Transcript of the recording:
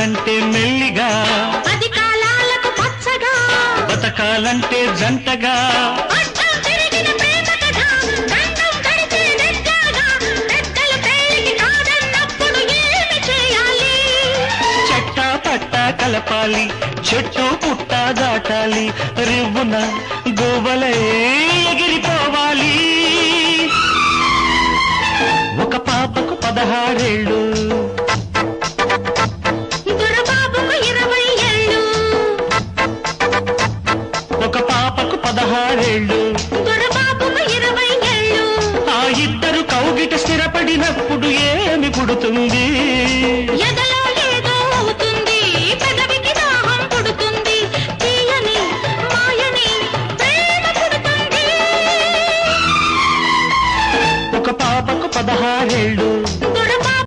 నడవాలంటే మెల్లిగా, 10 కాలాలకు పచ్చగా, బతకాలంటే జంటగా, అడ్డం తిరిగిన ప్రేమ కథ, దండం గడిచే నెట్టాగా, పెద్దలు పెళ్ళికి కాదన్నప్పుడు ఏమి చేయాలి? చెట్టా పట్టా కలపాలి, చెట్టు పుట్ట దాటాలి, రివ్వున గోవలే ఎగిరిపోవాలి. ఒక పాపకు 16 ఏళ్ళు, దొరబాబుకు 20 ఏళ్ళు, ఒక పాపకు 16 ఏళ్ళు. దొరబాబుకు 20 ఏళ్ళు. ఆ ఇద్దరు కౌగిట స్థిరపడినప్పుడు ఏమి పుడుతుంది?